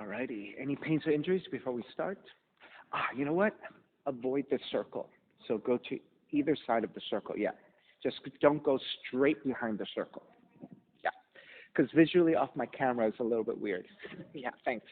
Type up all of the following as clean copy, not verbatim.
Alrighty. Any pains or injuries before we start? You know what? Avoid the circle. So go to either side of the circle. Yeah. Just don't go straight behind the circle. Yeah. Because visually off my camera is a little bit weird. Yeah, thanks.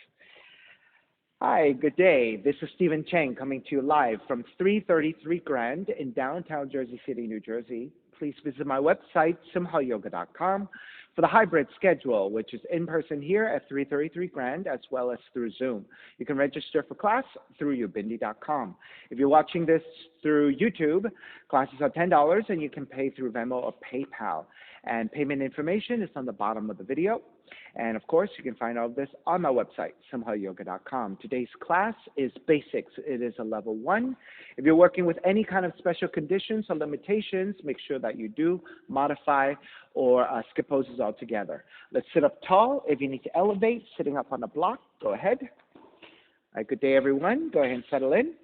Hi, good day. This is Stephen Chang coming to you live from 333 Grand in downtown Jersey City, New Jersey. Please visit my website, simhayoga.com, for the hybrid schedule, which is in person here at 333 Grand as well as through Zoom. You can register for class through ubindi.com. If you're watching this through YouTube, classes are $10 and you can pay through Venmo or PayPal. And payment information is on the bottom of the video. And of course, you can find all of this on my website, simhayoga.com. Today's class is basics. It is a level 1. If you're working with any kind of special conditions or limitations, make sure that you do modify or skip poses altogether. Let's sit up tall. If you need to elevate, sitting up on a block, go ahead. All right, good day, everyone. Go ahead and settle in.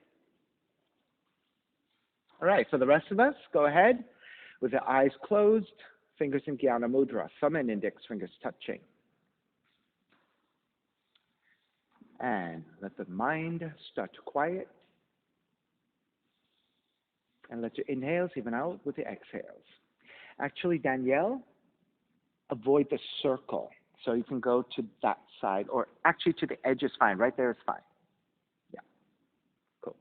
All right, for the rest of us, go ahead with the eyes closed, fingers in Jnana Mudra, thumb and index fingers touching. And let the mind start to quiet. And let your inhales even out with the exhales. Actually, Danielle, avoid the circle. So you can go to that side, or actually to the edge is fine. Right there is fine. Yeah, cool.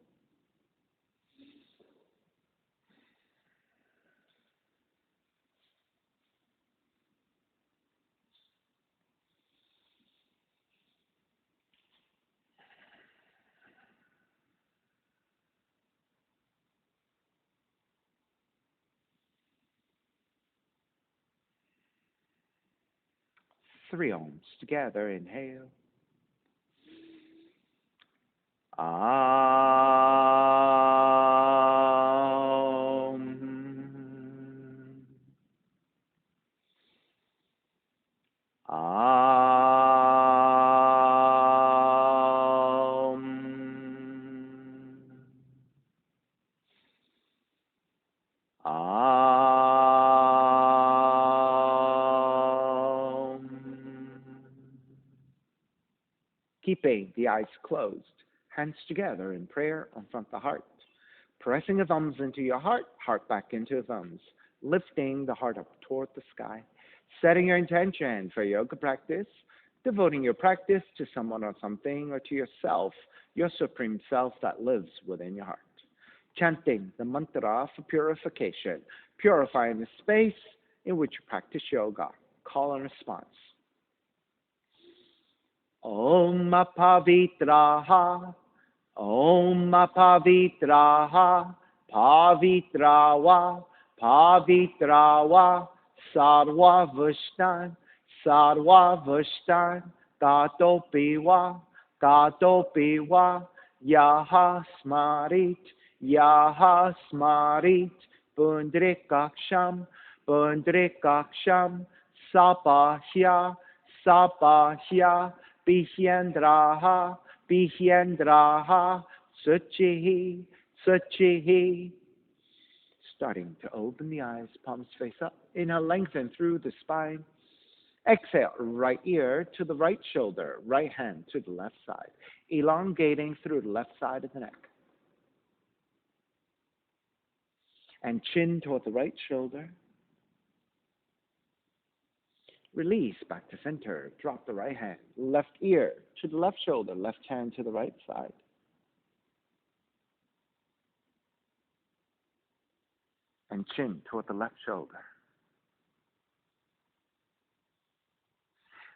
Three ohms together. Inhale. Keeping the eyes closed, hands together in prayer in front of the heart. Pressing the thumbs into your heart, heart back into the thumbs. Lifting the heart up toward the sky. Setting your intention for yoga practice. Devoting your practice to someone or something or to yourself, your supreme self that lives within your heart. Chanting the mantra for purification. Purifying the space in which you practice yoga. Call and response. Om Pavitraha, Om Pavitraha, Pavitrawa, Pavitrawa, Sarva Vushtan, Sarva Vushtan, Tatopiwa, Tatopiwa, Yaha Smarit, Yaha Smarit, Pundrikaksham, Pundrikaksham, Sapahya, Sapahya, Pihendraha, Pihendraha, Suchihi, Suchihi. Starting to open the eyes, palms face up. Inhale, lengthen through the spine. Exhale, right ear to the right shoulder, right hand to the left side. Elongating through the left side of the neck. And chin toward the right shoulder. Release back to center. Drop the right hand. Left ear to the left shoulder. Left hand to the right side. And chin toward the left shoulder.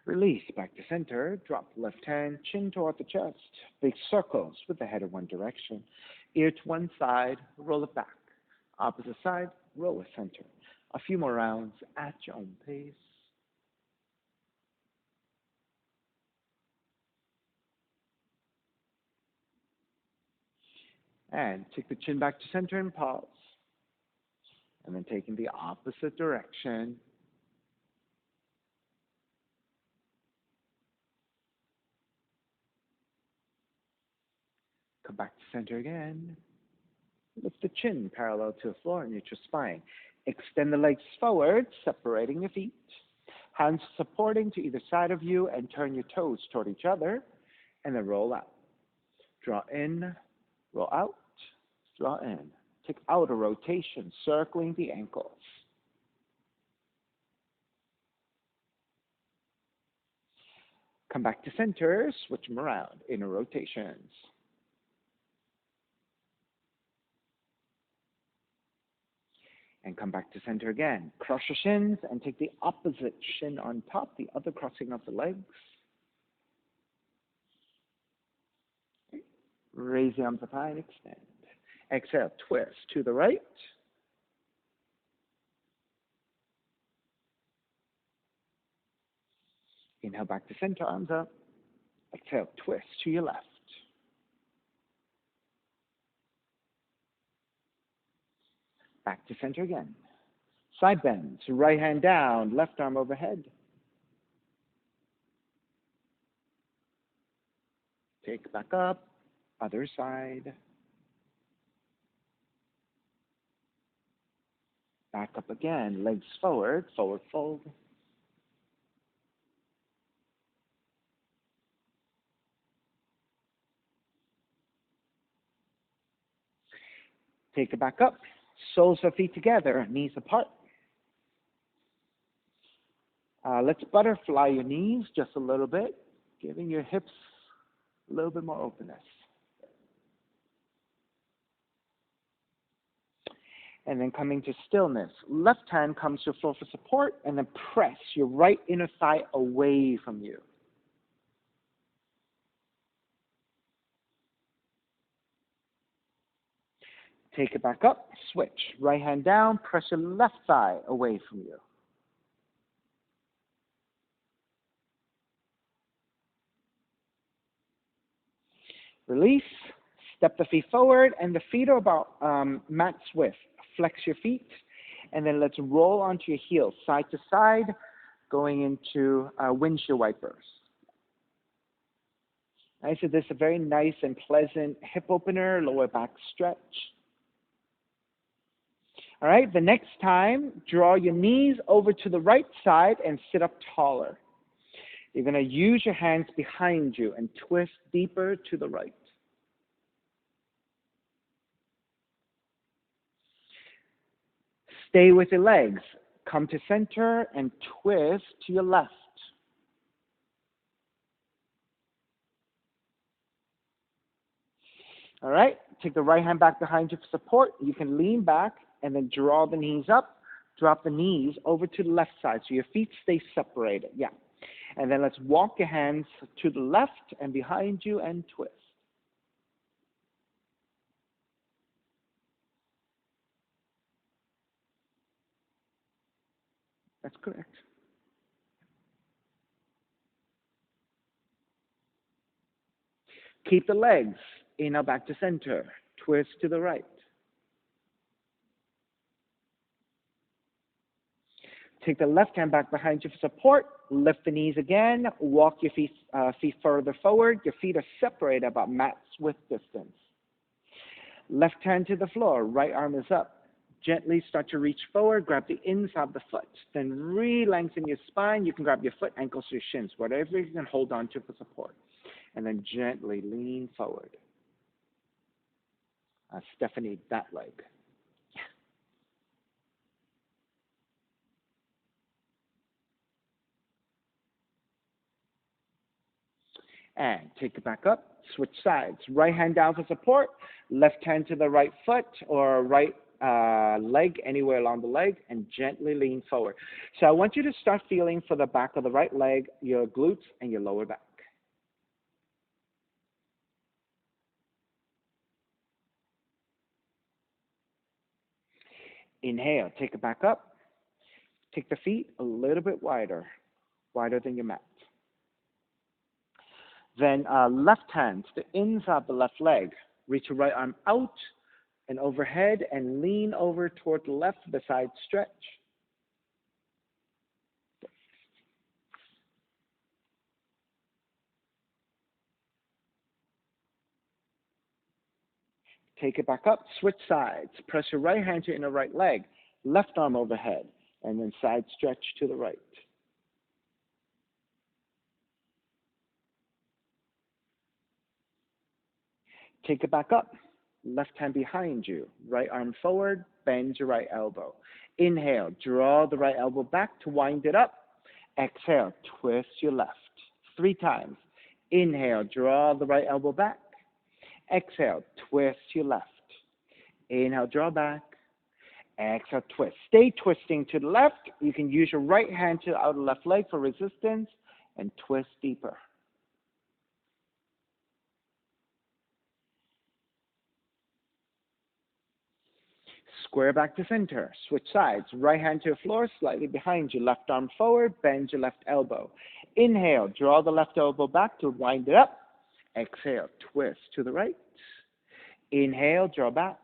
Release back to center. Drop the left hand. Chin toward the chest. Big circles with the head in one direction. Ear to one side. Roll it back. Opposite side. Roll it center. A few more rounds at your own pace. And take the chin back to center and pause. And then taking the opposite direction. Come back to center again. Lift the chin parallel to the floor, neutral spine. Extend the legs forward, separating your feet. Hands supporting to either side of you and turn your toes toward each other. and then roll out. Draw in, roll out, draw in. Take outer rotation, circling the ankles. Come back to center, switch them around, inner rotations. And come back to center again. Cross your shins and take the opposite shin on top, the other crossing of the legs. Raise the arms up high and extend. Exhale, twist to the right. Inhale back to center, arms up. Exhale, twist to your left. Back to center again. Side bends, right hand down, left arm overhead. Take back up, other side. Back up again, legs forward, forward fold. Take it back up, soles of feet together, knees apart. Let's butterfly your knees just a little bit, giving your hips a little bit more openness. And then coming to stillness. Left hand comes to the floor for support, and then press your right inner thigh away from you. Take it back up, switch. Right hand down, press your left thigh away from you. Release, step the feet forward, and the feet are about mat's width. Flex your feet, and then let's roll onto your heels, side to side, going into windshield wipers. Right, so this is a very nice and pleasant hip opener, lower back stretch. All right, the next time, draw your knees over to the right side and sit up taller. You're going to use your hands behind you and twist deeper to the right. Stay with your legs. Come to center and twist to your left. All right, take the right hand back behind you for support. You can lean back and then draw the knees up. Drop the knees over to the left side so your feet stay separated. Yeah. And then let's walk your hands to the left and behind you and twist. That's correct. Keep the legs inhale back to center. Twist to the right. Take the left hand back behind you for support. Lift the knees again. Walk your feet further forward. Your feet are separated about mat's width distance. Left hand to the floor. Right arm is up. Gently start to reach forward. Grab the inside of the foot. Then re-lengthen your spine. You can grab your foot, ankles, your shins, whatever you can hold on to for support. And then gently lean forward. Stephanie, that leg. And take it back up. Switch sides. Right hand down for support. Left hand to the right foot or right leg, anywhere along the leg, and gently lean forward. So I want you to start feeling for the back of the right leg, your glutes, and your lower back. Inhale. Take it back up. Take the feet a little bit wider than your mat. Then left hand to the inside of the left leg. Reach your right arm out and overhead and lean over toward the left for the side stretch. Take it back up. Switch sides. Press your right hand to your inner right leg. Left arm overhead and then side stretch to the right. Take it back up. Left hand behind you. Right arm forward. Bend your right elbow. Inhale. Draw the right elbow back to wind it up. Exhale. Twist your left. 3 times. Inhale. Draw the right elbow back. Exhale. Twist your left. Inhale. Draw back. Exhale. Twist. Stay twisting to the left. You can use your right hand to the outer left leg for resistance and twist deeper. Square back to center. Switch sides. Right hand to the floor, slightly behind you. Left arm forward. Bend your left elbow. Inhale. Draw the left elbow back to wind it up. Exhale. Twist to the right. Inhale. Draw back.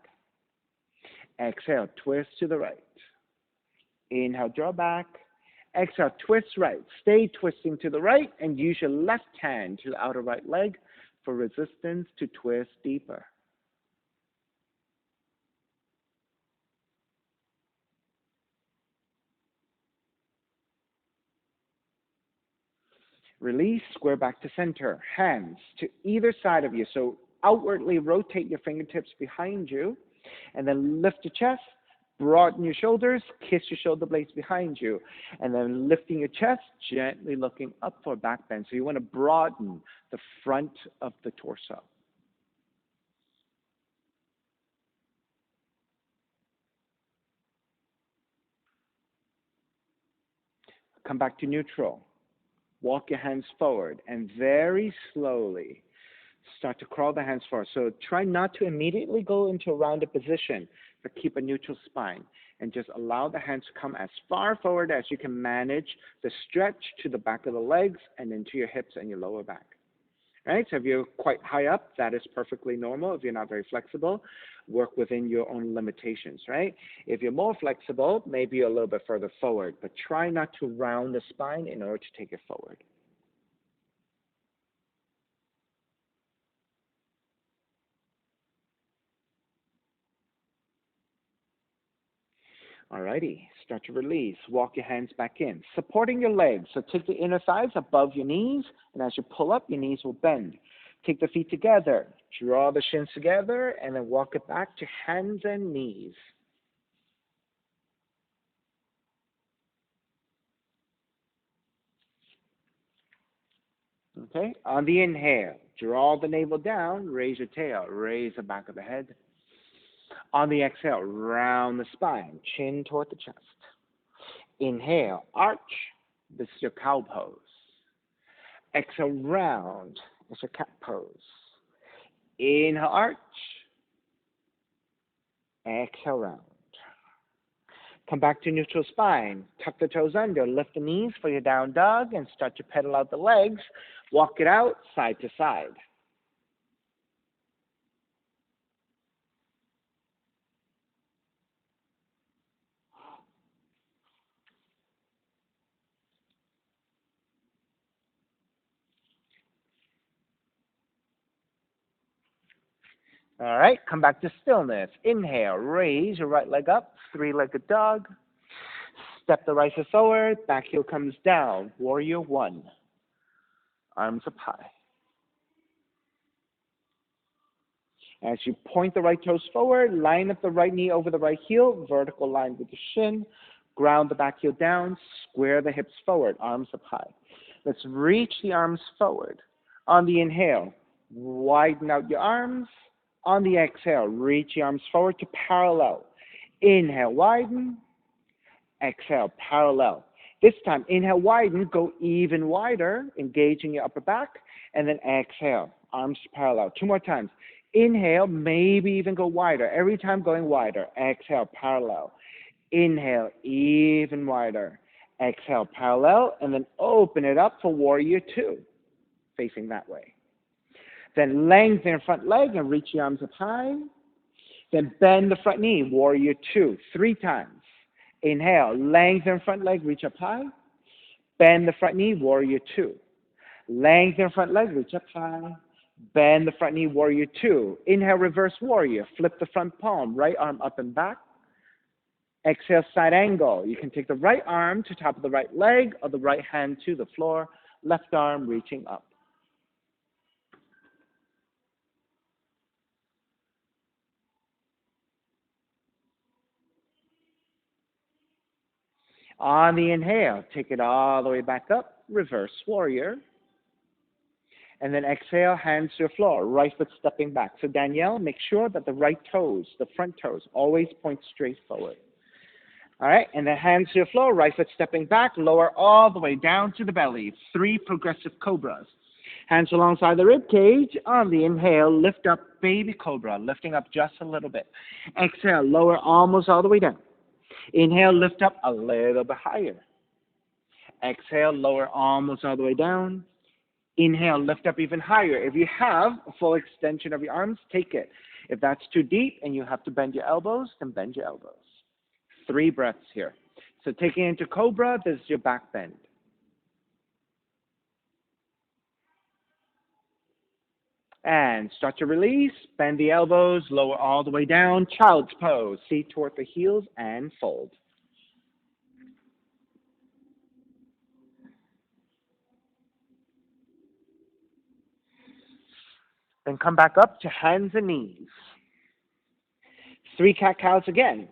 Exhale. Twist to the right. Inhale. Draw back. Exhale. Twist right. Stay twisting to the right and use your left hand to the outer right leg for resistance to twist deeper. Release, square back to center. Hands to either side of you. So outwardly rotate your fingertips behind you. And then lift your chest, broaden your shoulders, kiss your shoulder blades behind you. And then lifting your chest, gently looking up for back bend. So you want to broaden the front of the torso. Come back to neutral. Walk your hands forward and very slowly start to crawl the hands forward. So try not to immediately go into a rounded position, but keep a neutral spine and just allow the hands to come as far forward as you can manage the stretch to the back of the legs and into your hips and your lower back. Right? So if you're quite high up, that is perfectly normal. If you're not very flexible, work within your own limitations, right? If you're more flexible, maybe you're a little bit further forward, but try not to round the spine in order to take it forward. Alrighty, start to release. Walk your hands back in, supporting your legs. So take the inner thighs above your knees, and as you pull up, your knees will bend. Take the feet together, draw the shins together, and then walk it back to hands and knees. Okay, on the inhale, draw the navel down, raise your tail, raise the back of the head. On the exhale, round the spine, chin toward the chest. Inhale, arch, this is your cow pose. Exhale, round, it's your cat pose. Inhale, arch. Exhale, round. Come back to neutral spine. Tuck the toes under, lift the knees for your down dog, and start to pedal out the legs. Walk it out side to side. All right, come back to stillness. Inhale, raise your right leg up, three-legged dog. Step the right foot forward, back heel comes down. Warrior one. Arms up high. As you point the right toes forward, line up the right knee over the right heel, vertical line with the shin. Ground the back heel down, square the hips forward, arms up high. Let's reach the arms forward. On the inhale, widen out your arms. On the exhale, reach your arms forward to parallel. Inhale, widen. Exhale, parallel. This time, inhale, widen, go even wider, engaging your upper back, and then exhale, arms parallel. 2 more times. Inhale, maybe even go wider. Every time going wider. Exhale, parallel. Inhale, even wider. Exhale, parallel, and then open it up for warrior two, facing that way. Then lengthen your front leg and reach your arms up high. Then bend the front knee, warrior two, 3 times. Inhale, lengthen front leg, reach up high. Bend the front knee, warrior two. Lengthen front leg, reach up high. Bend the front knee, warrior two. Inhale, reverse warrior. Flip the front palm, right arm up and back. Exhale, side angle. You can take the right arm to top of the right leg or the right hand to the floor. Left arm reaching up. On the inhale, take it all the way back up, reverse warrior. And then exhale, hands to the floor, right foot stepping back. So Danielle, make sure that the right toes, the front toes, always point straight forward. All right, and then hands to the floor, right foot stepping back, lower all the way down to the belly. 3 progressive cobras. Hands alongside the rib cage. On the inhale, lift up baby cobra, lifting up just a little bit. Exhale, lower almost all the way down. Inhale, lift up a little bit higher. Exhale, lower almost all the way down. Inhale, lift up even higher. If you have a full extension of your arms, take it. If that's too deep and you have to bend your elbows, then bend your elbows. 3 breaths here. So taking into Cobra, this is your back bend. And start to release, bend the elbows, lower all the way down, child's pose. Feet toward the heels and fold. Then come back up to hands and knees. 3 cat-cows again.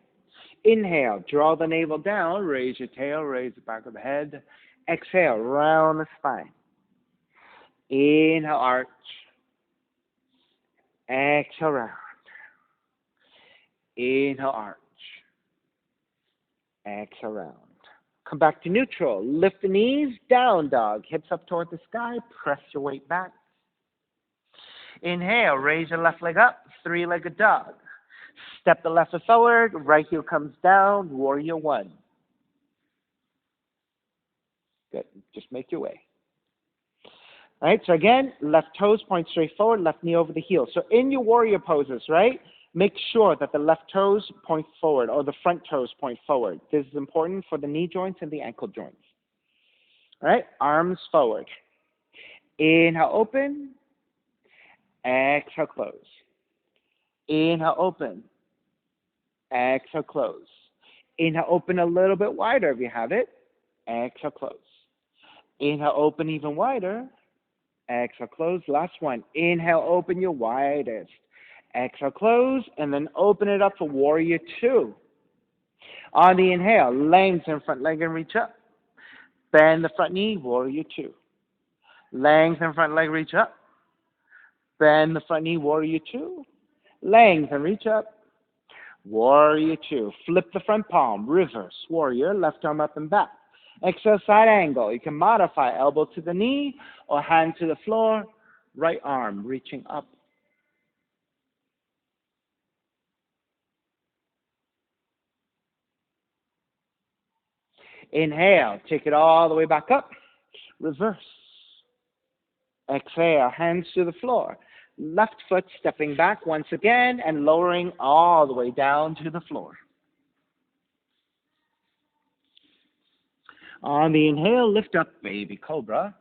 Inhale, draw the navel down, raise your tail, raise the back of the head. Exhale, round the spine. Inhale, arch. Exhale, round. Inhale, arch. Exhale, round. Come back to neutral. Lift the knees, down dog. Hips up toward the sky. Press your weight back. Inhale, raise your left leg up. 3-legged dog. Step the left foot forward. Right heel comes down. Warrior 1. Good. Just make your way. All right, so again, left toes point straight forward, left knee over the heel. So in your warrior poses, right, make sure that the left toes point forward or the front toes point forward. This is important for the knee joints and the ankle joints. All right, arms forward. Inhale, open. Exhale, close. Inhale, open. Exhale, close. Inhale, open a little bit wider if you have it. Exhale, close. Inhale, open even wider. Exhale, close. Last one. Inhale, open your widest. Exhale, close, and then open it up for warrior 2. On the inhale, lengthen front leg and reach up. Bend the front knee, warrior 2. Lengthen front leg, reach up. Bend the front knee, warrior 2. Lengthen, reach up. Warrior 2. Flip the front palm, reverse warrior, left arm up and back. Exhale, side angle. You can modify elbow to the knee or hand to the floor, right arm reaching up. Inhale, take it all the way back up, reverse. Exhale, hands to the floor. Left foot stepping back once again and lowering all the way down to the floor. On the inhale, lift up, baby cobra.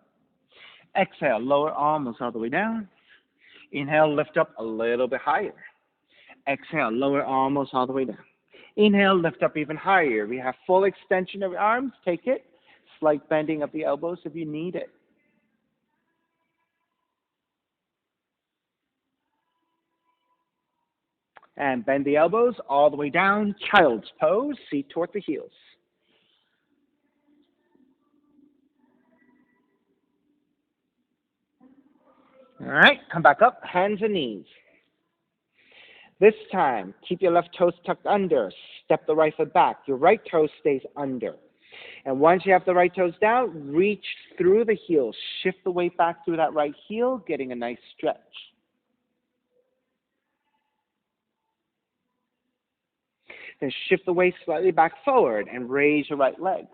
Exhale, lower almost all the way down. Inhale, lift up a little bit higher. Exhale, lower almost all the way down. Inhale, lift up even higher. We have full extension of your arms. Take it. Slight bending of the elbows if you need it. And bend the elbows all the way down. Child's pose. Feet toward the heels. All right, come back up, hands and knees. This time, keep your left toes tucked under. Step the right foot back. Your right toe stays under. And once you have the right toes down, reach through the heel. Shift the weight back through that right heel, getting a nice stretch. Then shift the weight slightly back forward and raise your right leg.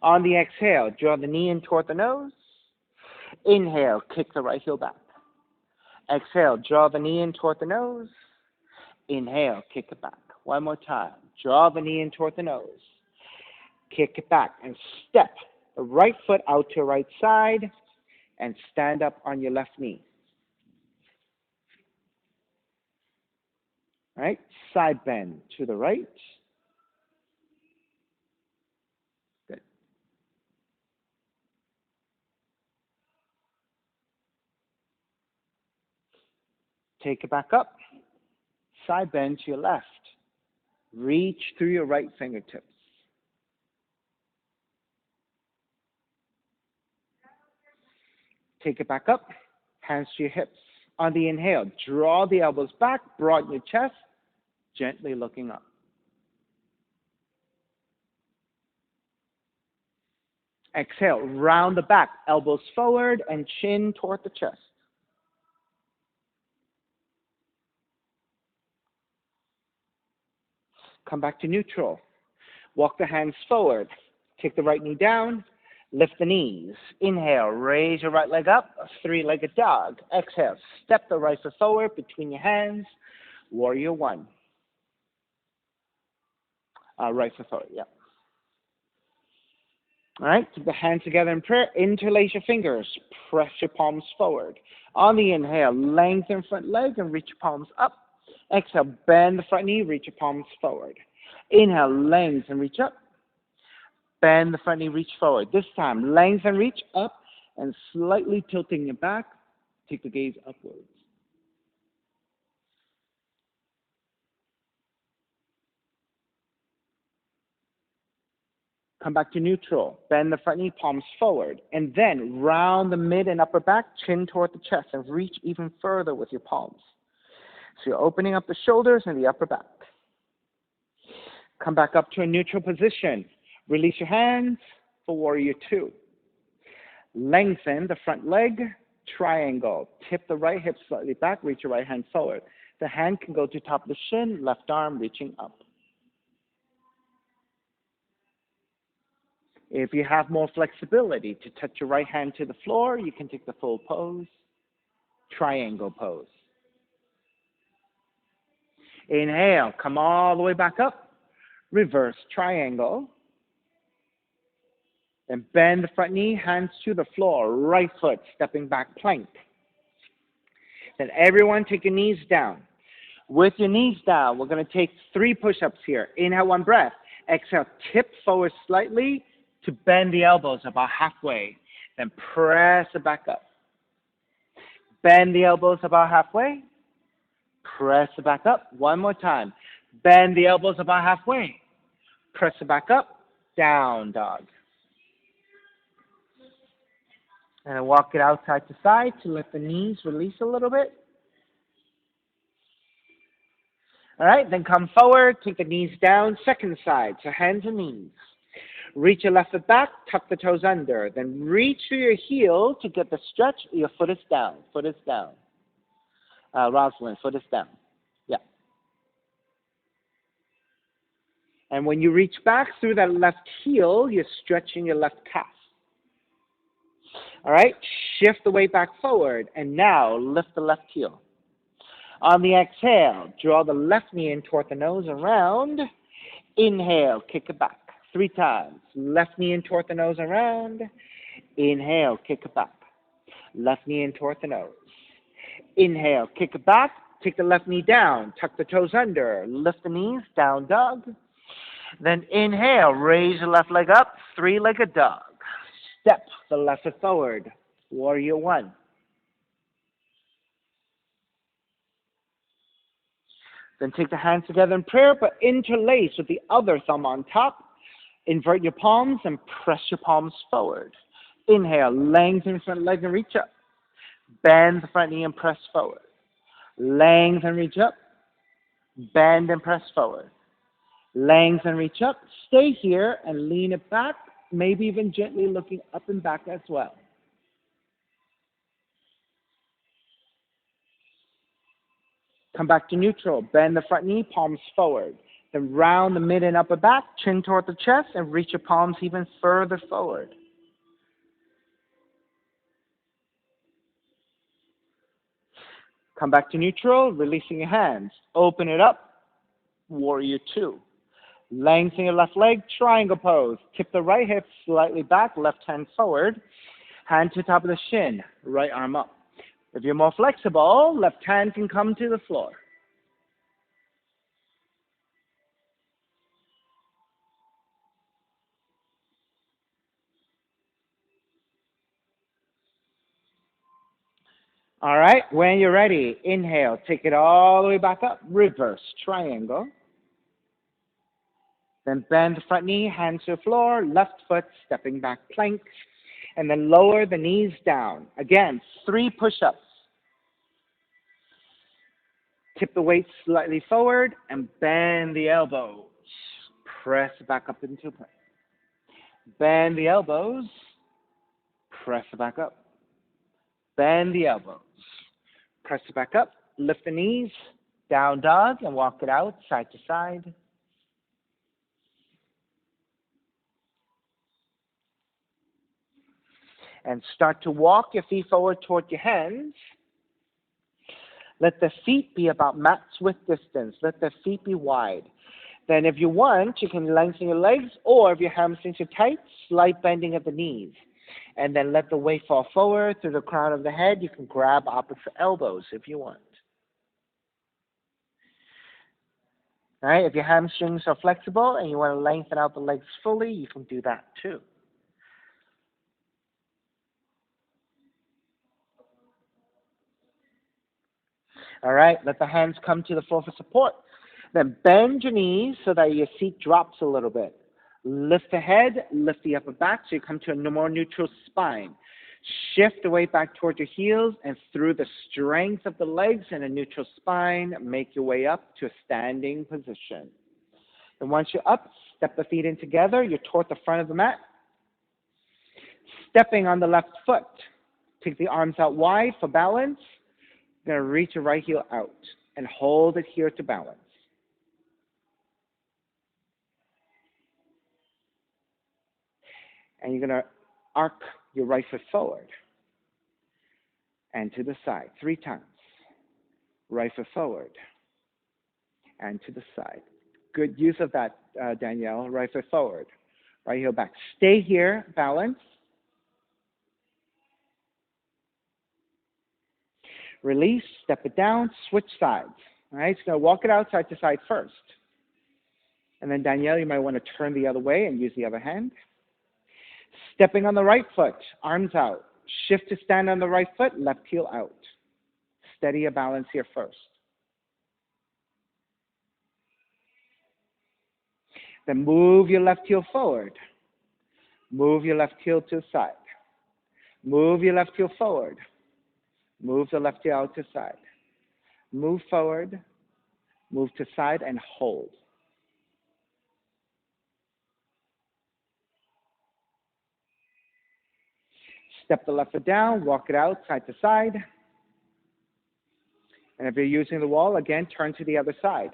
On the exhale, draw the knee in toward the nose. Inhale, kick the right heel back. Exhale, draw the knee in toward the nose. Inhale, kick it back. One more time. Draw the knee in toward the nose. Kick it back and step the right foot out to your right side and stand up on your left knee. All right, side bend to the right. Good. Take it back up. Side bend to your left. Reach through your right fingertips. Take it back up, hands to your hips. On the inhale, draw the elbows back, broaden your chest, gently looking up. Exhale, round the back, elbows forward and chin toward the chest. Come back to neutral. Walk the hands forward. Take the right knee down. Lift the knees. Inhale, raise your right leg up, three-legged dog. Exhale, step the right foot forward between your hands. Warrior one. Right foot forward, yeah. All right, keep the hands together in prayer. Interlace your fingers. Press your palms forward. On the inhale, lengthen front leg and reach your palms up. Exhale, bend the front knee, reach your palms forward. Inhale, lengthen, reach up. Bend the front knee, reach forward. This time, lengthen, reach up, and slightly tilting your back. Take the gaze upwards. Come back to neutral. Bend the front knee, palms forward. And then round the mid and upper back, chin toward the chest, and reach even further with your palms. So you're opening up the shoulders and the upper back. Come back up to a neutral position. Release your hands for warrior two. Lengthen the front leg, triangle. Tip the right hip slightly back, reach your right hand forward. The hand can go to top of the shin, left arm reaching up. If you have more flexibility to touch your right hand to the floor, you can take the full pose, triangle pose. Inhale, come all the way back up, reverse triangle. Then bend the front knee, hands to the floor, right foot stepping back, plank. Then everyone take your knees down. With your knees down, we're going to take 3 push-ups here. Inhale, 1 breath. Exhale, tip forward slightly to bend the elbows about halfway. Then press it back up. Bend the elbows about halfway. Press it back up. One more time. Bend the elbows about halfway. Press it back up. Down dog. And walk it out side to side to let the knees release a little bit. All right, then come forward, take the knees down, second side, so hands and knees. Reach your left foot back, tuck the toes under. Then reach for your heel to get the stretch. Your foot is down. Foot is down. Rosalind, foot is down. Yeah. And when you reach back through that left heel, you're stretching your left calf. All right, shift the weight back forward, and now lift the left heel. On the exhale, draw the left knee in toward the nose around. Inhale, kick it back 3 times. Left knee in toward the nose around. Inhale, kick it back. Left knee in toward the nose. Inhale, kick it back. Take the left knee down. Tuck the toes under. Lift the knees, down dog. Then inhale, raise the left leg up, 3-legged dog. Step the left foot forward, warrior one. Then take the hands together in prayer, but interlace with the other thumb on top. Invert your palms and press your palms forward. Inhale, lengthen front leg and reach up. Bend the front knee and press forward. Lengthen, reach up. Bend and press forward. Lengthen, reach up. Stay here and lean it back, maybe even gently looking up and back as well. Come back to neutral. Bend the front knee, palms forward. Then round the mid and upper back, chin toward the chest, and reach your palms even further forward. Come back to neutral, releasing your hands. Open it up, warrior two. Lengthen your left leg, triangle pose. Tip the right hip slightly back, left hand forward. Hand to top of the shin, right arm up. If you're more flexible, left hand can come to the floor. All right, when you're ready, inhale, take it all the way back up, reverse triangle. Then bend the front knee, hands to the floor, left foot stepping back plank. And then lower the knees down. Again, 3 push-ups. Tip the weight slightly forward and bend the elbows. Press back up into plank. Bend the elbows. Press back up. Bend the elbows. Press it back up. Lift the knees. Down dog and walk it out side to side. And start to walk your feet forward toward your hands. Let the feet be about mat's width distance. Let the feet be wide. Then if you want, you can lengthen your legs, or if your hamstrings are tight, slight bending of the knees. And then let the weight fall forward through the crown of the head. You can grab opposite elbows if you want. All right, if your hamstrings are flexible and you want to lengthen out the legs fully, you can do that too. All right, let the hands come to the floor for support. Then bend your knees so that your seat drops a little bit. Lift the head, lift the upper back so you come to a more neutral spine. Shift the weight back toward your heels, and through the strength of the legs and a neutral spine, make your way up to a standing position. And once you're up, step the feet in together. You're toward the front of the mat. Stepping on the left foot. Take the arms out wide for balance. You're going to reach your right heel out and hold it here to balance. And you're going to arc your right foot forward and to the side 3 times. Right foot forward and to the side. Good use of that, Danielle. Right foot forward. Right heel back. Stay here, balance. Release, step it down, switch sides. All right, so walk it out side to side first. And then, Danielle, you might want to turn the other way and use the other hand. Stepping on the right foot, arms out. Shift to stand on the right foot, left heel out. Steady your balance here first. Then move your left heel forward. Move your left heel to the side. Move your left heel forward. Move the left heel out to side. Move forward. Move to side and hold. Step the left foot down, walk it out side to side. And if you're using the wall, again, turn to the other side.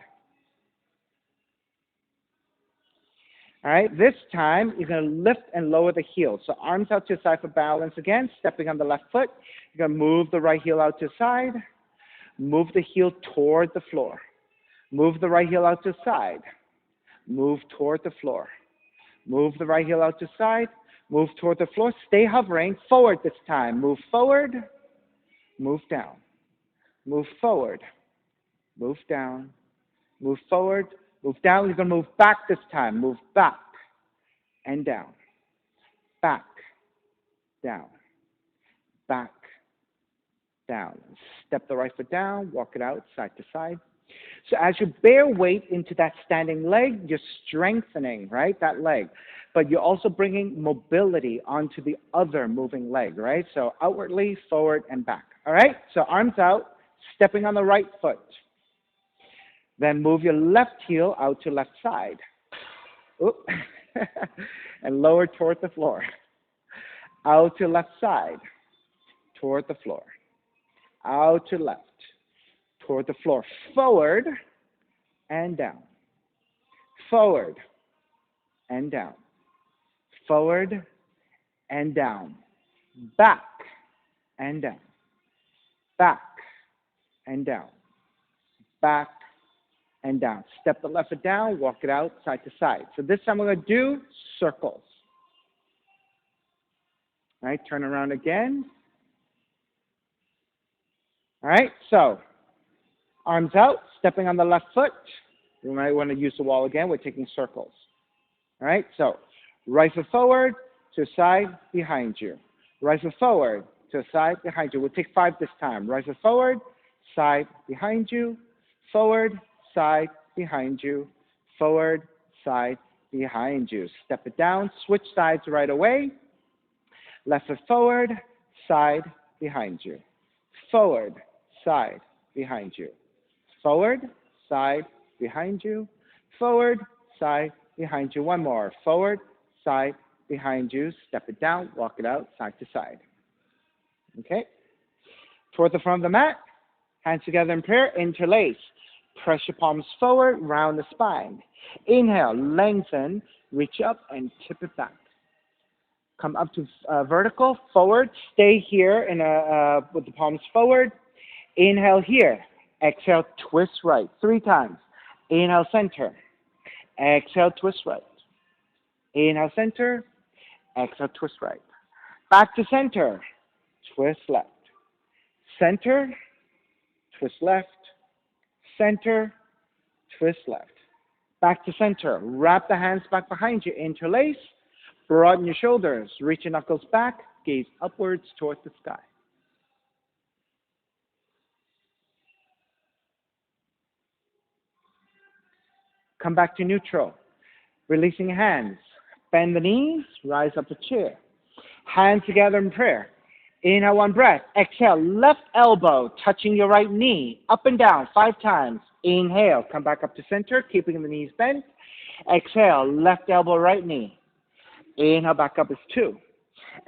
All right, this time you're going to lift and lower the heel. So arms out to the side for balance again, stepping on the left foot. You're going to move the right heel out to the side. Move the heel toward the floor. Move the right heel out to the side. Move toward the floor. Move the right heel out to the side. Move toward the floor. Stay hovering. Forward this time. Move forward. Move down. Move forward. Move down. Move forward. Move down. You're going to move back this time. Move back and down. Back, down. Back, down. Step the right foot down. Walk it out side to side. So as you bear weight into that standing leg, you're strengthening, right, that leg. But you're also bringing mobility onto the other moving leg, right? So outwardly, forward, and back. All right? So arms out, stepping on the right foot. Then move your left heel out to left side. Oop. And lower toward the floor. Out to left side. Toward the floor. Out to left. Toward the floor. Forward and down. Forward and down. Forward and down. Back and down. Back and down. Back and down. Step the left foot down, walk it out side to side. So this time we're going to do circles. All right, turn around again. All right, so arms out, stepping on the left foot. You might want to use the wall again. We're taking circles. All right, so right foot forward, to the side, behind you. Right foot forward, to the side, behind you. We'll take 5 this time. Right foot forward, side, behind you. Forward, side, behind you. Forward, side, behind you. Step it down, switch sides right away. Left foot forward, side, behind you. Forward, side, behind you. Forward, side, behind you. Forward, side, behind you. One more. Forward, side, behind you. Step it down, walk it out, side to side. Okay? Toward the front of the mat, hands together in prayer, interlace. Press your palms forward, round the spine. Inhale, lengthen, reach up and tip it back. Come up to vertical, forward. Stay here with the palms forward. Inhale here. Exhale, twist right. 3 times. Inhale, center. Exhale, twist right. Inhale, center. Exhale, twist right. Back to center. Twist left. Center. Twist left. Center. Twist left. Back to center. Wrap the hands back behind you. Interlace. Broaden your shoulders. Reach your knuckles back. Gaze upwards towards the sky. Come back to neutral. Releasing your hands. Bend the knees. Rise up the chair. Hands together in prayer. Inhale, 1 breath. Exhale, left elbow touching your right knee. Up and down 5 times. Inhale, come back up to center, keeping the knees bent. Exhale, left elbow, right knee. Inhale, back up is 2.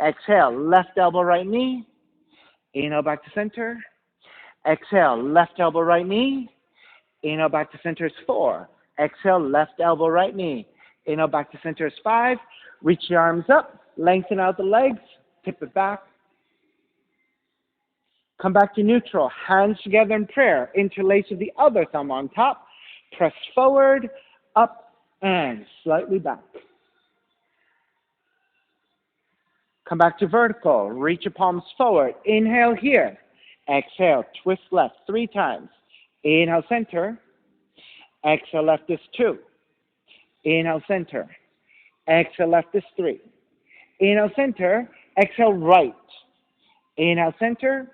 Exhale, left elbow, right knee. Inhale, back to center. Exhale, left elbow, right knee. Inhale, back to center is 4. Exhale, left elbow, right knee. Inhale, back to center is 5. Reach your arms up. Lengthen out the legs. Tip it back. Come back to neutral. Hands together in prayer. Interlace with the other thumb on top. Press forward, up, and slightly back. Come back to vertical. Reach your palms forward. Inhale here. Exhale, twist left 3 times. Inhale, center. Exhale, left is 2. Inhale, center. Exhale, left is 3. Inhale, center. Exhale, right. Inhale, center.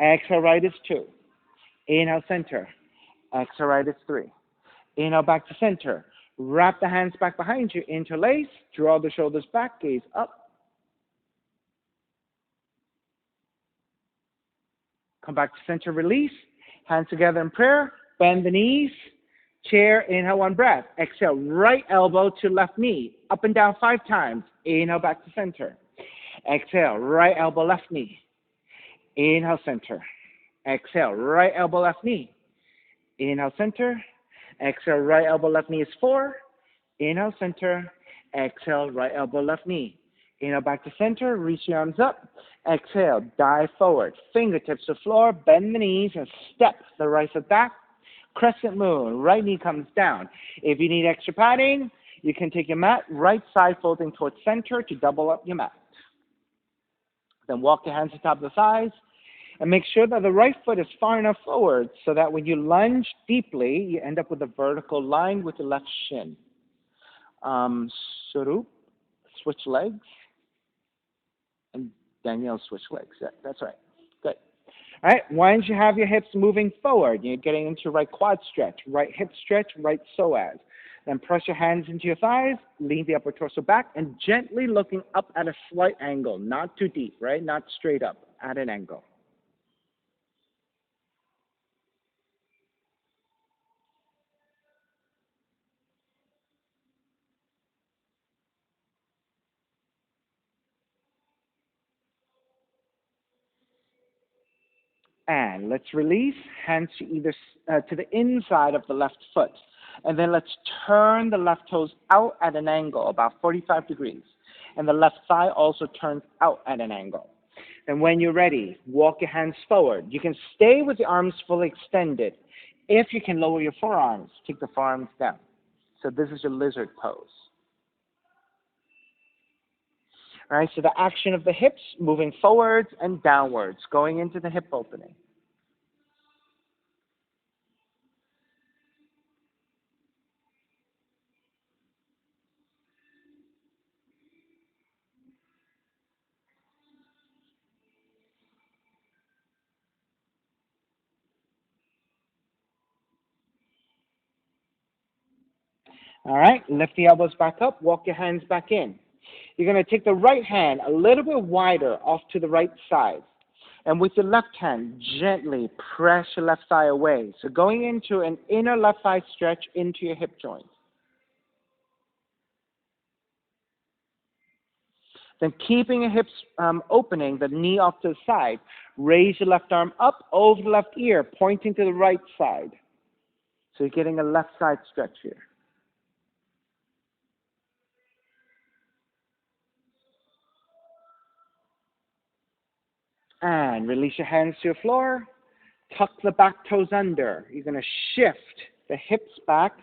Exhale, right is 2. Inhale, center. Exhale, right is 3. Inhale, back to center. Wrap the hands back behind you. Interlace. Draw the shoulders back. Gaze up. Come back to center. Release. Hands together in prayer. Bend the knees. Chair. Inhale, 1 breath. Exhale, right elbow to left knee. Up and down 5 times. Inhale, back to center. Exhale, right elbow, left knee. Inhale, center. Exhale, right elbow, left knee. Inhale, center. Exhale, right elbow, left knee is 4. Inhale, center. Exhale, right elbow, left knee. Inhale, back to center. Reach your arms up. Exhale, dive forward. Fingertips to floor. Bend the knees and step the right foot back. Crescent moon. Right knee comes down. If you need extra padding, you can take your mat. Right side folding towards center to double up your mat. Then walk your hands to the top of the thighs. And make sure that the right foot is far enough forward so that when you lunge deeply, you end up with a vertical line with the left shin. Surup, switch legs. And Danielle, switch legs. Yeah, that's right. Good. All right, once you have your hips moving forward, you're getting into right quad stretch, right hip stretch, right psoas. Then press your hands into your thighs, lean the upper torso back, and gently looking up at a slight angle, not too deep, right? Not straight up, at an angle. And let's release, hands to to the inside of the left foot. And then let's turn the left toes out at an angle, about 45 degrees. And the left thigh also turns out at an angle. And when you're ready, walk your hands forward. You can stay with the arms fully extended. If you can lower your forearms, take the forearms down. So this is your lizard pose. All right, so the action of the hips moving forwards and downwards, going into the hip opening. All right, lift the elbows back up, walk your hands back in. You're going to take the right hand a little bit wider off to the right side. And with your left hand, gently press your left thigh away. So going into an inner left thigh stretch into your hip joint. Then keeping your hips opening, the knee off to the side, raise your left arm up over the left ear, pointing to the right side. So you're getting a left side stretch here. And release your hands to your floor. Tuck the back toes under. You're going to shift the hips back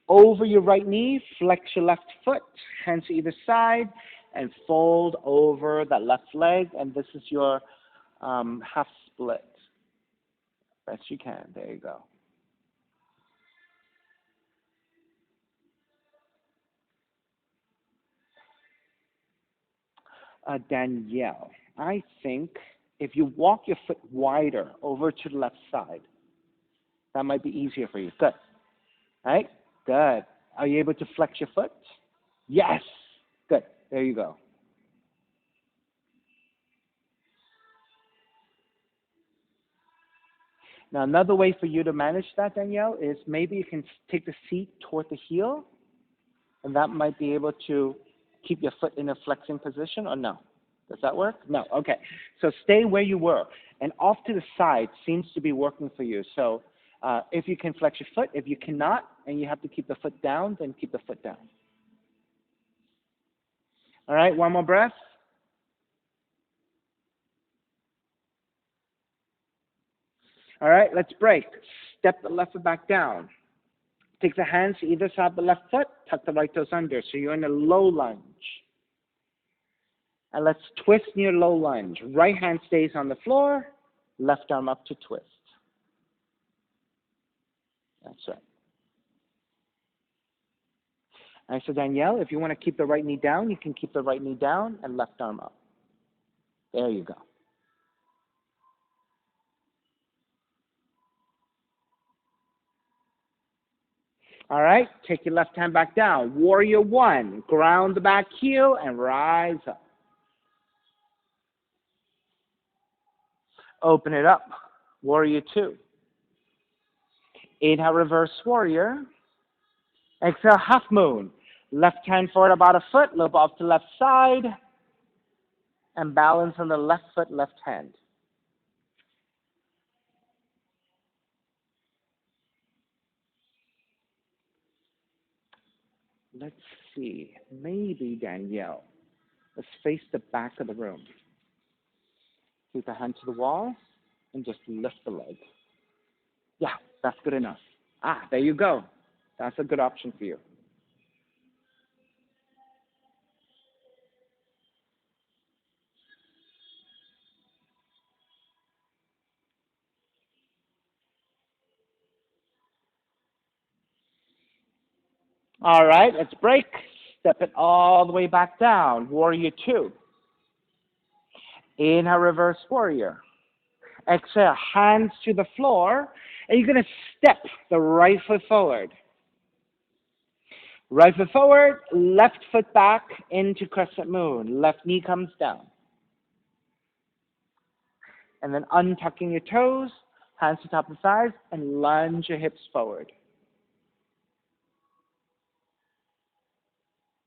over your right knee, flex your left foot, hands to either side, and fold over that left leg. And this is your half split. Best you can. There you go. Danielle, I think if you walk your foot wider over to the left side, that might be easier for you. Good. Right? Good. Are you able to flex your foot? Yes. Good. There you go. Now, another way for you to manage that, Danielle, is maybe you can take the seat toward the heel, and that might be able to keep your foot in a flexing position, or no? Does that work? No. Okay. So stay where you were. And off to the side seems to be working for you. So if you can flex your foot, if you cannot, and you have to keep the foot down, then keep the foot down. All right, one more breath. All right, let's break. Step the left foot back down. Take the hands to either side of the left foot, tuck the right toes under. So you're in a low lunge. And let's twist near low lunge. Right hand stays on the floor, left arm up to twist. That's right. And so Danielle, if you want to keep the right knee down, you can keep the right knee down and left arm up. There you go. All right, take your left hand back down. Warrior one, ground the back heel and rise up. Open it up. Warrior two. Inhale, reverse warrior. Exhale, half moon. Left hand forward about a foot, loop off to left side, and balance on the left foot, left hand. Let's see, maybe Danielle, let's face the back of the room. Keep the hand to the wall and just lift the leg. Yeah, that's good enough. There you go. That's a good option for you. All right, let's break. Step it all the way back down. Warrior two. Inhale, reverse warrior. Exhale, hands to the floor, and you're going to step the right foot forward. Right foot forward, left foot back into crescent moon. Left knee comes down. And then untucking your toes, hands to top of the thighs, and lunge your hips forward.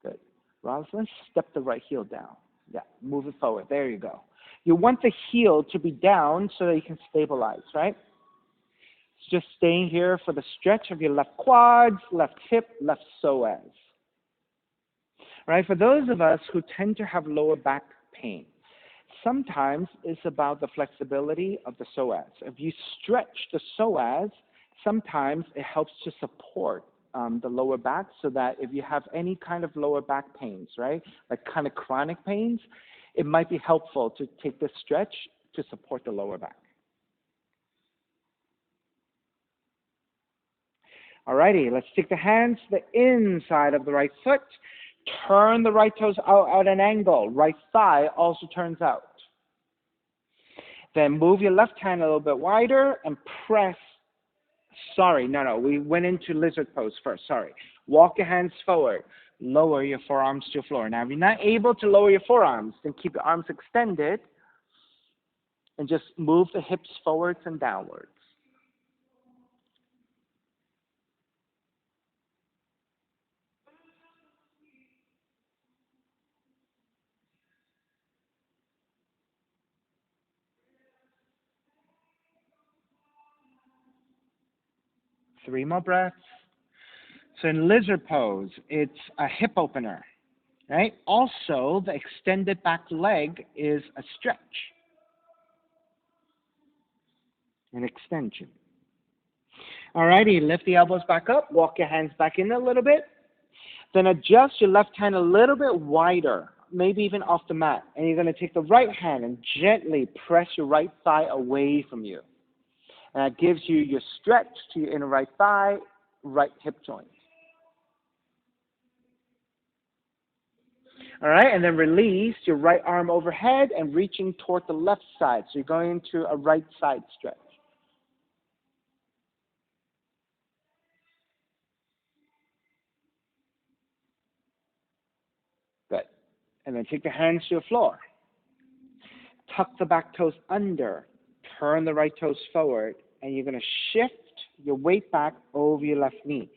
Good. Rosalind, step the right heel down. Yeah, move it forward. There you go. You want the heel to be down so that you can stabilize, right? It's just staying here for the stretch of your left quads, left hip, left psoas. Right? For those of us who tend to have lower back pain, sometimes it's about the flexibility of the psoas. If you stretch the psoas, sometimes it helps to support the lower back, so that if you have any kind of lower back pains, right, like kind of chronic pains, it might be helpful to take this stretch to support the lower back. Alrighty, let's take the hands to the inside of the right foot. Turn the right toes out at an angle. Right thigh also turns out. Then move your left hand a little bit wider and press. We went into lizard pose first, sorry. Walk your hands forward. lower your forearms to the floor. Now, if you're not able to lower your forearms, then keep your arms extended and just move the hips forwards and downwards. Three more breaths. So in lizard pose, it's a hip opener, right? Also, the extended back leg is a stretch, an extension. Alrighty, lift the elbows back up, walk your hands back in a little bit. Then adjust your left hand a little bit wider, maybe even off the mat. And you're going to take the right hand and gently press your right thigh away from you. And that gives you your stretch to your inner right thigh, right hip joint. All right, and then release your right arm overhead and reaching toward the left side. So you're going to a right side stretch. Good. And then take your hands to the floor. Tuck the back toes under. Turn the right toes forward. And you're going to shift your weight back over your left knee.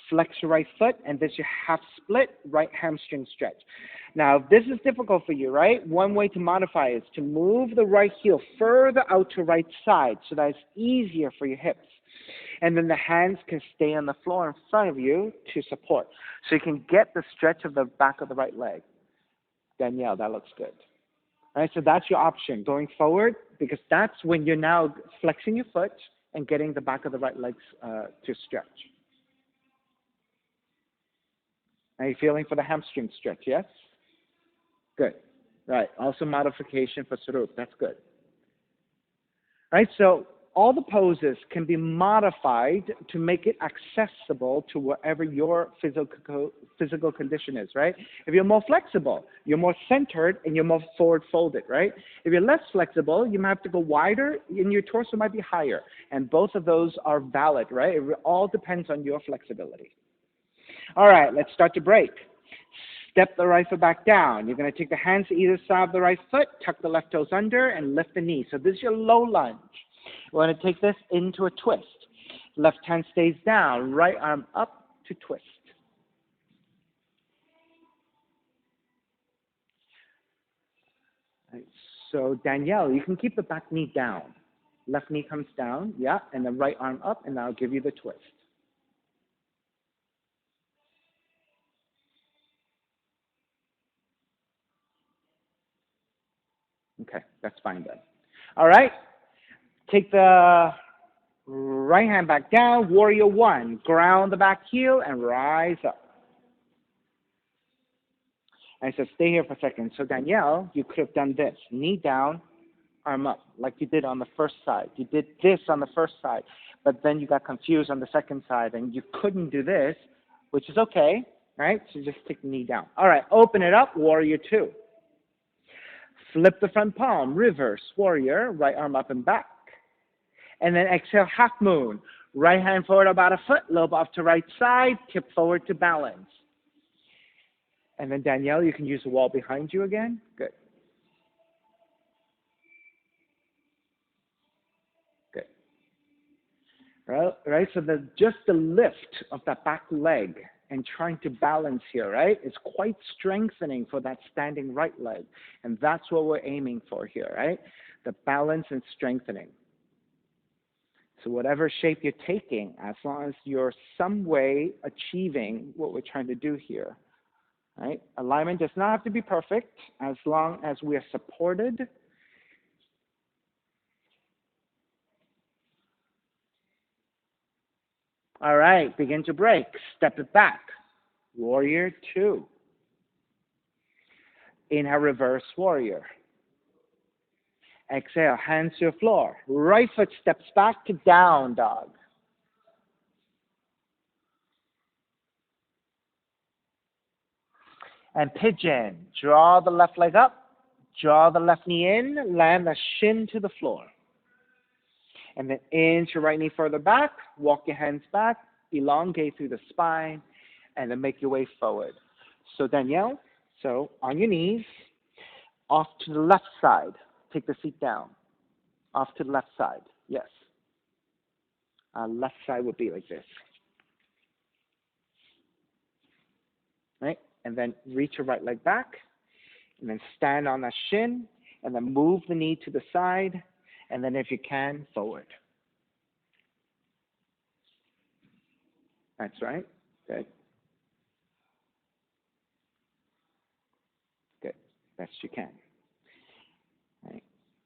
Flex your right foot, and this is your half split right hamstring stretch. Now, if this is difficult for you, right, one way to modify is to move the right heel further out to right side so that it's easier for your hips. And then the hands can stay on the floor in front of you to support. So you can get the stretch of the back of the right leg. Danielle, that looks good. All right, so that's your option going forward, because that's when you're now flexing your foot and getting the back of the right legs to stretch. Are you feeling for the hamstring stretch, yes? Good. Right. Also modification for Sarup. That's good. Right. So all the poses can be modified to make it accessible to whatever your physical condition is, right? If you're more flexible, you're more centered, and you're more forward folded, right? If you're less flexible, you might have to go wider, and your torso might be higher. And both of those are valid, right? It all depends on your flexibility. All right, let's start to break. Step the right foot back down. You're going to take the hands to either side of the right foot, tuck the left toes under, and lift the knee. So this is your low lunge. We're going to take this into a twist. Left hand stays down, right arm up to twist. Right, so Danielle, you can keep the back knee down. Left knee comes down, yeah, and the right arm up, and that'll give you the twist. Okay, that's fine then. All right, take the right hand back down, warrior one. Ground the back heel and rise up. I said, stay here for a second. So Danielle, you could have done this. Knee down, arm up, like you did on the first side. You did this on the first side, but then you got confused on the second side, and you couldn't do this, which is okay, right? So just take the knee down. All right, open it up, warrior two. Flip the front palm, reverse, warrior, right arm up and back. And then exhale, half moon. Right hand forward about a foot, lobe off to right side, tip forward to balance. And then Danielle, you can use the wall behind you again. Good. Good. Right, so just the lift of that back leg and trying to balance here, right, is quite strengthening for that standing right leg. And that's what we're aiming for here, right? The balance and strengthening. So whatever shape you're taking, as long as you're some way achieving what we're trying to do here, right? Alignment does not have to be perfect as long as we are supported. All right, begin to break. Step it back. Warrior two. Inhale, reverse warrior. Exhale, hands to the floor. Right foot steps back to down dog. And pigeon. Draw the left leg up. Draw the left knee in. Land the shin to the floor. And then inch your right knee further back. Walk your hands back. Elongate through the spine. And then make your way forward. So Danielle, so on your knees, off to the left side. Take the seat down. Off to the left side. Yes. Left side would be like this. Right? And then reach your right leg back. And then stand on that shin. And then move the knee to the side. And then if you can, forward. That's right. Good. Good. Best you can. Right.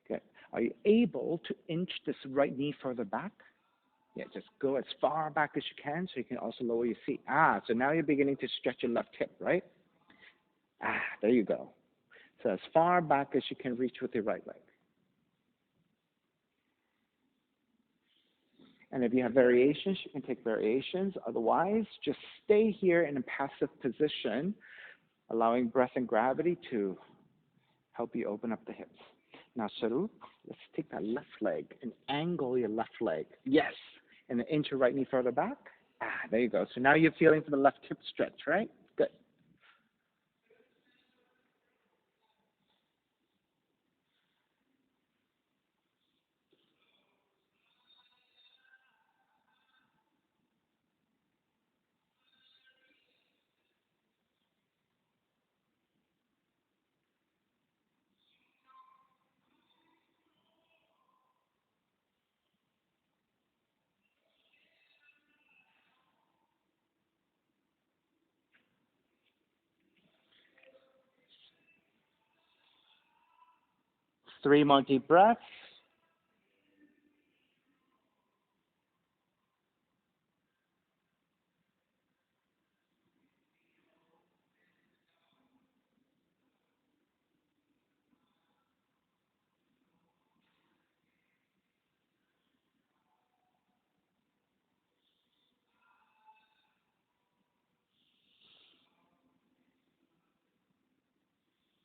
Good. Are you able to inch this right knee further back? Yeah, just go as far back as you can so you can also lower your seat. So now you're beginning to stretch your left hip, right? There you go. So as far back as you can reach with your right leg. And if you have variations, you can take variations. Otherwise, just stay here in a passive position, allowing breath and gravity to help you open up the hips. Now, Sarup, let's take that left leg and angle your left leg. Yes. And then inch your right knee further back. There you go. So now you're feeling for the left hip stretch, right? Good. Three more deep breaths.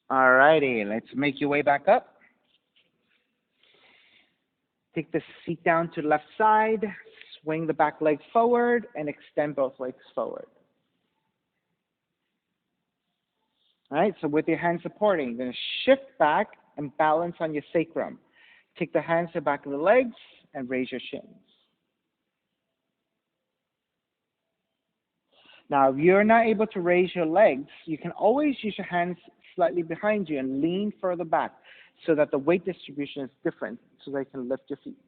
All righty. Let's make your way back up. Take the seat down to the left side. Swing the back leg forward and extend both legs forward. All right, so with your hands supporting, you're going to shift back and balance on your sacrum. Take the hands to the back of the legs and raise your shins. Now, if you're not able to raise your legs, you can always use your hands slightly behind you and lean further back so that the weight distribution is different so that you can lift your feet.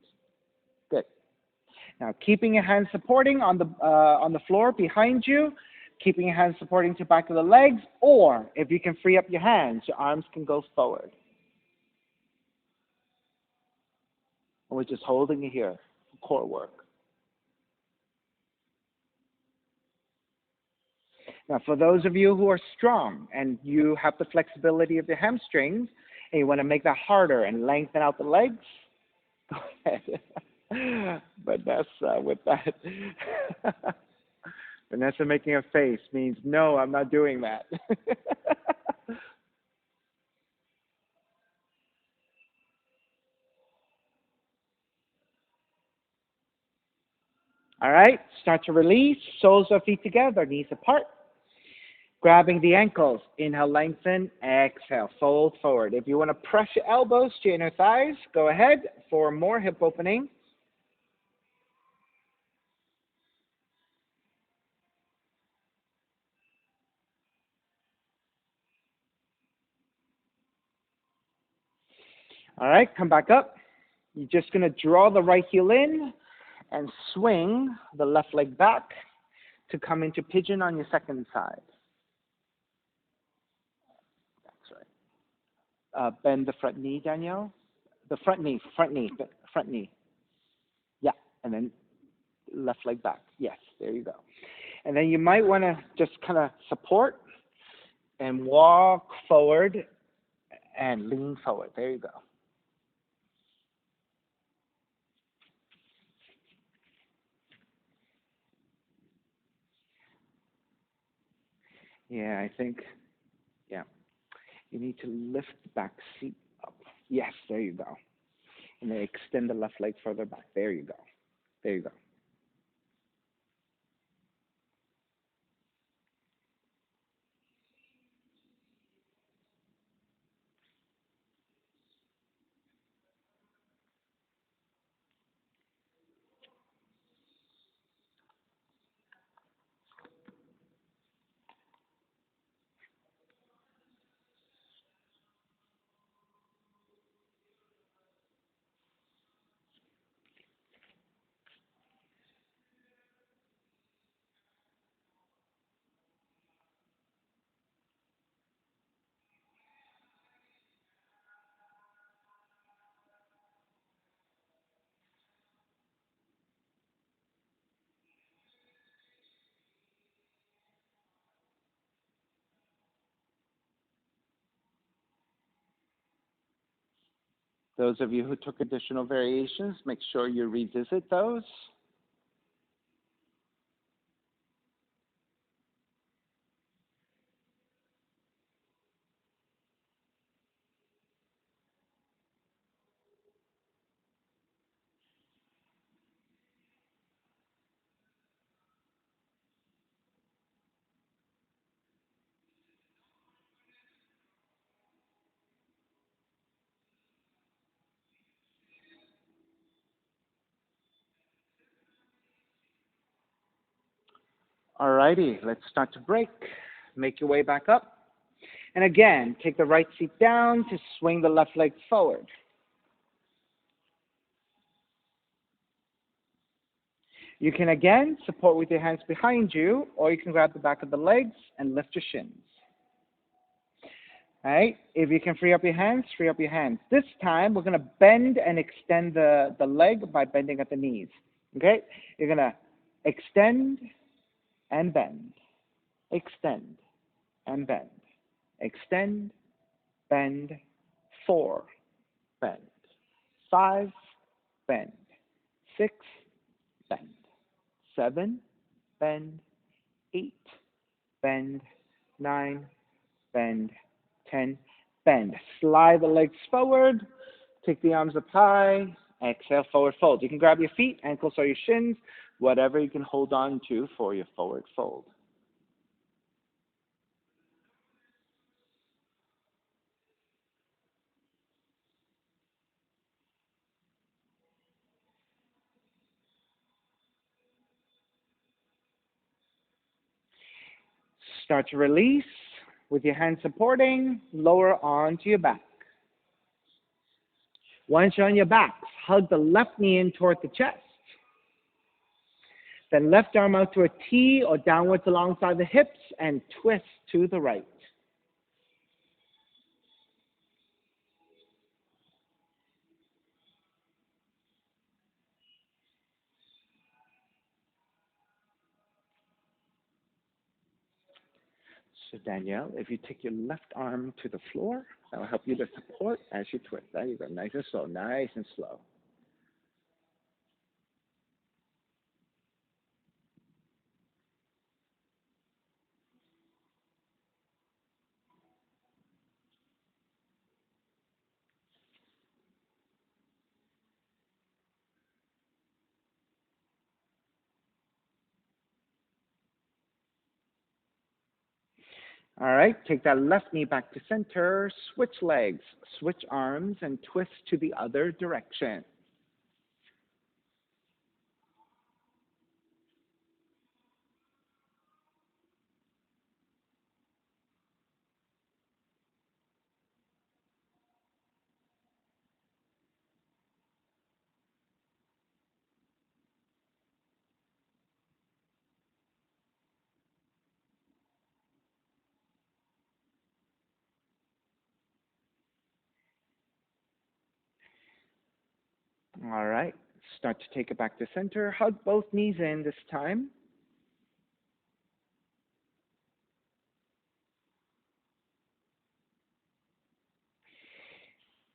Good. Now, keeping your hands supporting on the floor behind you, keeping your hands supporting to the back of the legs, or if you can free up your hands, your arms can go forward. And we're just holding it here for core work. Now, for those of you who are strong and you have the flexibility of your hamstrings and you want to make that harder and lengthen out the legs, go ahead. Vanessa, with that, Vanessa making a face means, no, I'm not doing that. All right, start to release, soles of feet together, knees apart. Grabbing the ankles, inhale, lengthen, exhale, fold forward. If you want to press your elbows to your inner thighs, go ahead for more hip opening. All right, come back up. You're just going to draw the right heel in and swing the left leg back to come into pigeon on your second side. That's right. Bend the front knee, Danielle. The front knee. Yeah, and then left leg back. Yes, there you go. And then you might want to just kind of support and walk forward and lean forward. There you go. Yeah, I think, yeah. You need to lift the back seat up. Yes, there you go. And then extend the left leg further back. There you go. There you go. Those of you who took additional variations, make sure you revisit those. All righty, let's start to break. Make your way back up. And again, take the right seat down to swing the left leg forward. You can again support with your hands behind you, or you can grab the back of the legs and lift your shins. All right, if you can free up your hands, free up your hands. This time, we're going to bend and extend the leg by bending at the knees. Okay, you're going to extend and bend, extend and bend, extend, bend, 4, bend, 5, bend, 6, bend, 7, bend, 8, bend, 9, bend, 10, bend. Slide the legs forward, take the arms up high, exhale, forward fold. You can grab your feet, ankles or your shins, whatever you can hold on to for your forward fold. Start to release with your hands supporting, lower onto your back. Once you're on your back, hug the left knee in toward the chest. Then left arm out to a T or downwards alongside the hips and twist to the right. So Danielle, if you take your left arm to the floor, that will help you to support as you twist. There you go, nice and slow, nice and slow. All right, take that left knee back to center, switch legs, switch arms, and twist to the other direction. All right, start to take it back to center. Hug both knees in this time.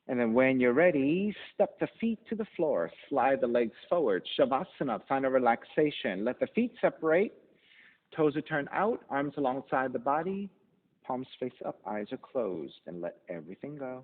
And then when you're ready, step the feet to the floor. Slide the legs forward. Shavasana, find a relaxation. Let the feet separate. Toes are turned out, arms alongside the body. Palms face up, eyes are closed, and let everything go.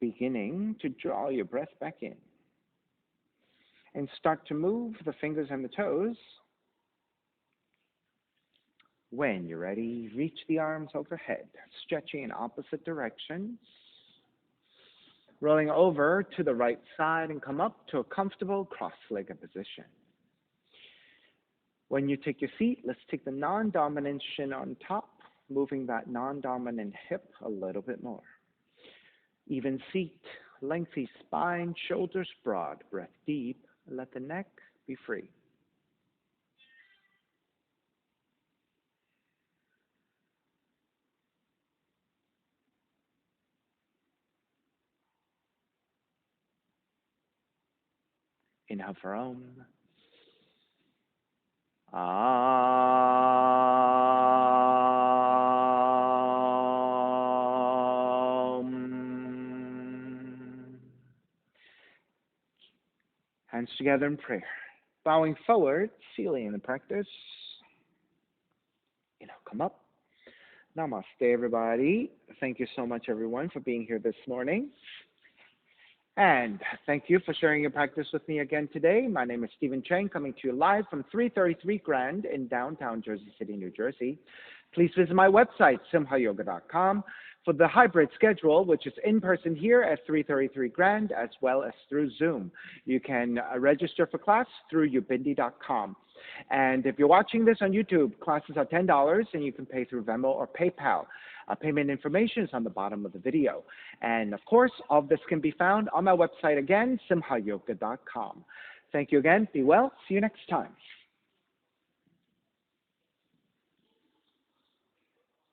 beginning to draw your breath back in. And start to move the fingers and the toes. When you're ready, reach the arms overhead, stretching in opposite directions. Rolling over to the right side and come up to a comfortable cross-legged position. When you take your seat, let's take the non-dominant shin on top, moving that non-dominant hip a little bit more. Even seat, lengthy spine, shoulders broad, breath deep, let the neck be free. Inhale for Om. Hands together in prayer. Bowing forward, sealing the practice. Come up. Namaste, everybody. Thank you so much, everyone, for being here this morning. And thank you for sharing your practice with me again today. My name is Stephen Chang, coming to you live from 333 Grand in downtown Jersey City, New Jersey. Please visit my website, simhayoga.com, for the hybrid schedule, which is in person here at 333 Grand, as well as through Zoom. You can register for class through ubindi.com. And if you're watching this on YouTube, classes are $10, and you can pay through Venmo or PayPal. Payment information is on the bottom of the video. And, of course, all of this can be found on my website again, simhayoga.com. Thank you again. Be well. See you next time.